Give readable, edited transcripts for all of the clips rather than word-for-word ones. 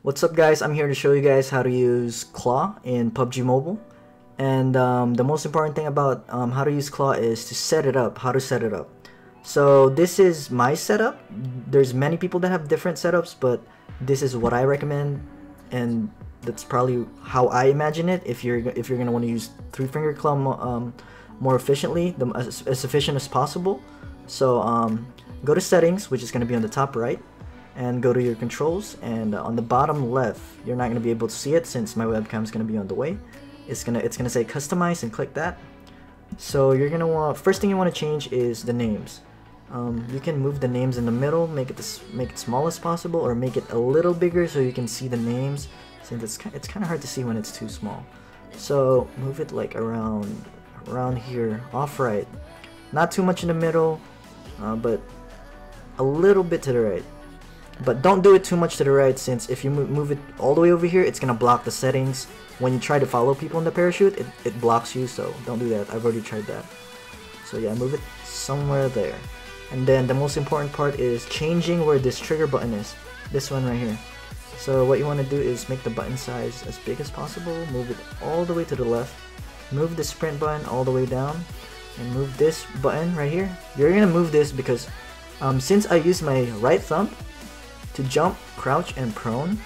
What's up guys, I'm here to show you guys how to use claw in PUBG Mobile. And the most important thing about how to use claw is to set it up, how to set it up. So this is my setup. There's many people that have different setups, but this is what I recommend, and that's probably how I imagine it. If you're gonna want to use three-finger claw more efficiently, as efficient as possible. So go to settings, which is gonna be on the top right, and go to your controls, and on the bottom left, you're not gonna be able to see it since my webcam is gonna be on the way. It's gonna say customize, and click that. So you're gonna want, first thing you want to change is the names. You can move the names in the middle, make it small as possible, or make it a little bigger so you can see the names, since it's kind of hard to see when it's too small. So move it like around here, off right, not too much in the middle, but a little bit to the right. But don't do it too much to the right, since if you move it all the way over here, it's gonna block the settings. When you try to follow people in the parachute, it blocks you, so don't do that. I've already tried that. So yeah, move it somewhere there. And then the most important part is changing where this trigger button is. This one right here. So what you want to do is make the button size as big as possible, move it all the way to the left, move the sprint button all the way down, and move this button right here. You're gonna move this because since I use my right thumb to jump, crouch, and prone,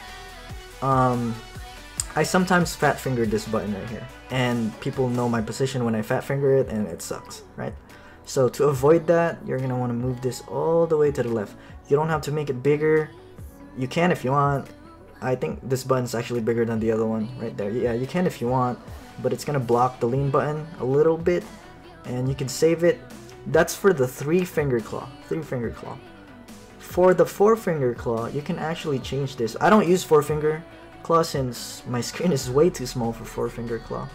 I sometimes fat finger this button right here, and people know my position when I fat finger it, and it sucks, right? So to avoid that, you're gonna want to move this all the way to the left. You don't have to make it bigger. You can if you want. I think this button's actually bigger than the other one right there. Yeah, you can if you want, but it's gonna block the lean button a little bit, and you can save it. That's for the three-finger claw. For the four-finger claw, you can actually change this. I don't use four-finger claw since my screen is way too small for four-finger claw.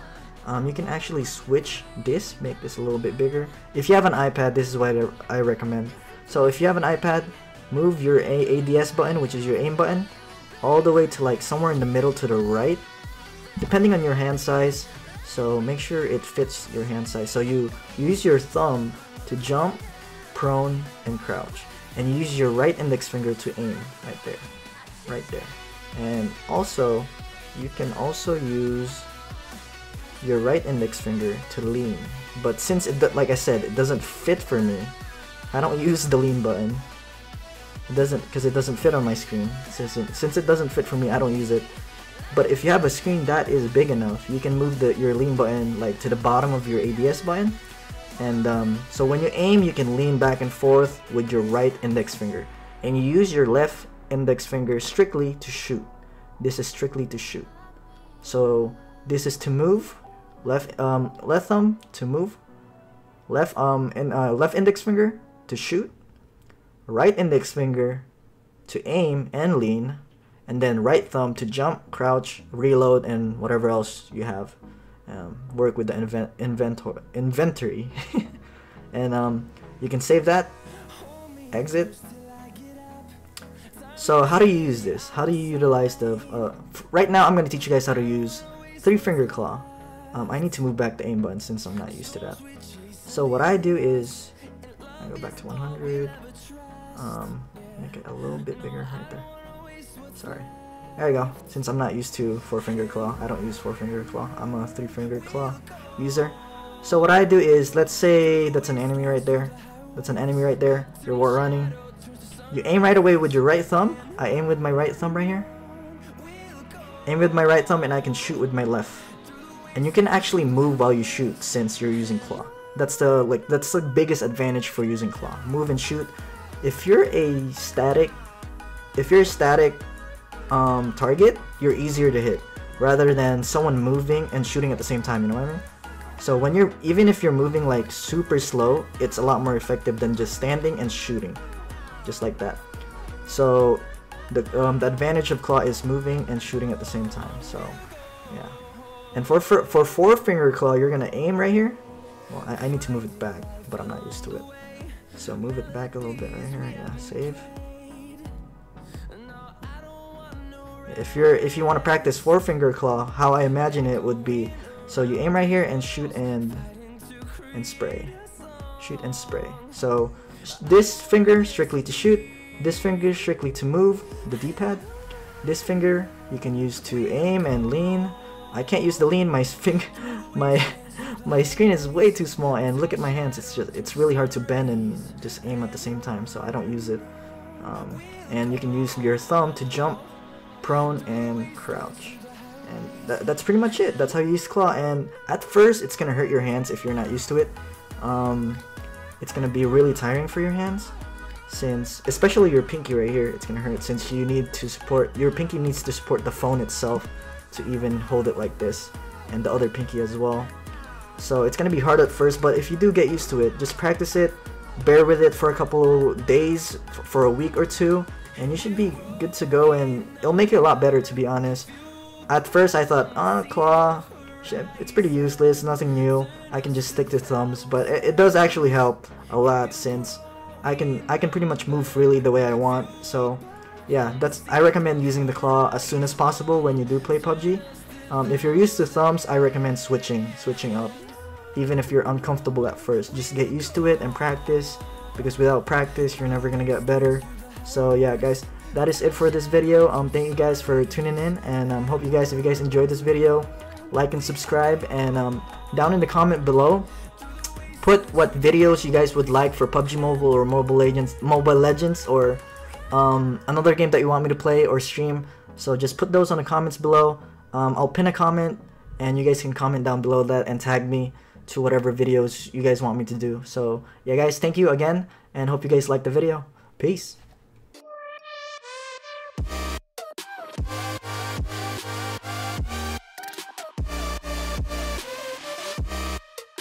You can actually switch this, make this a little bit bigger. If you have an iPad, this is what I recommend. So if you have an iPad, move your ADS button, which is your aim button, all the way to like somewhere in the middle to the right, depending on your hand size. So make sure it fits your hand size. So you use your thumb to jump, prone, and crouch, and you use your right index finger to aim right there. And also, you can also use your right index finger to lean, but since like I said, it doesn't fit for me, I don't use the lean button. It doesn't, because it doesn't fit on my screen. Since it doesn't fit for me, I don't use it. But if you have a screen that is big enough, you can move your lean button like to the bottom of your ADS button, and so when you aim, you can lean back and forth with your right index finger, and you use your left index finger strictly to shoot. This is strictly to shoot. So this is to move, left thumb to move, left index finger to shoot, right index finger to aim and lean, and then right thumb to jump, crouch, reload, and whatever else you have. Work with the inventory. And you can save that, exit. So how do you use this? How do you utilize the right now I'm going to teach you guys how to use three-finger claw. I need to move back the aim button since I'm not used to that. So what I do is I go back to 100, make it a little bit bigger right there. Sorry. There you go. Since I'm not used to four-finger claw, I don't use four-finger claw. I'm a three-finger claw user. So what I do is, let's say that's an enemy right there. That's an enemy right there. You're running. You aim right away with your right thumb. I aim with my right thumb right here. Aim with my right thumb, and I can shoot with my left. And you can actually move while you shoot since you're using claw. That's the biggest advantage for using claw. Move and shoot. If you're a static target, you're easier to hit rather than someone moving and shooting at the same time, you know what I mean? So when even if you're moving like super slow, it's a lot more effective than just standing and shooting, just like that. So the advantage of claw is moving and shooting at the same time. So yeah. And for four-finger claw, you're gonna aim right here. Well, I need to move it back, but I'm not used to it. So move it back a little bit right here. Yeah, save. If you want to practice four-finger claw, how I imagine it would be, so you aim right here and shoot and spray, shoot and spray. So this finger strictly to shoot, this finger strictly to move the D-pad, This finger you can use to aim and lean. I can't use the lean. My finger, my screen is way too small, and look at my hands. It's really hard to bend and just aim at the same time, so I don't use it. And you can use your thumb to jump, prone, and crouch. And that's pretty much it. That's how you use claw. And at first, it's gonna hurt your hands if you're not used to it. It's gonna be really tiring for your hands, since especially your pinky right here. It's gonna hurt since you need to support your pinky needs to support the phone itself to even hold it like this, and the other pinky as well. So it's gonna be hard at first, but if you do get used to it, just practice it, bear with it for a couple days, for a week or two, and you should be good to go, and it'll make it a lot better, to be honest. At first I thought, claw, shit, it's pretty useless, nothing new, I can just stick to thumbs, but it does actually help a lot, since I can pretty much move freely the way I want. So yeah, I recommend using the claw as soon as possible when you do play PUBG. If you're used to thumbs, I recommend switching up. Even if you're uncomfortable at first, just get used to it and practice, because without practice you're never gonna get better. So yeah guys, that is it for this video. Thank you guys for tuning in, and hope if you guys enjoyed this video, like and subscribe, and down in the comment below, put what videos you guys would like for PUBG Mobile or Mobile Legends, or another game that you want me to play or stream. So just put those on the comments below. I'll pin a comment, and you guys can comment down below that and tag me to whatever videos you guys want me to do. So yeah guys, thank you again, and hope you guys liked the video. Peace.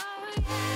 Oh, yeah.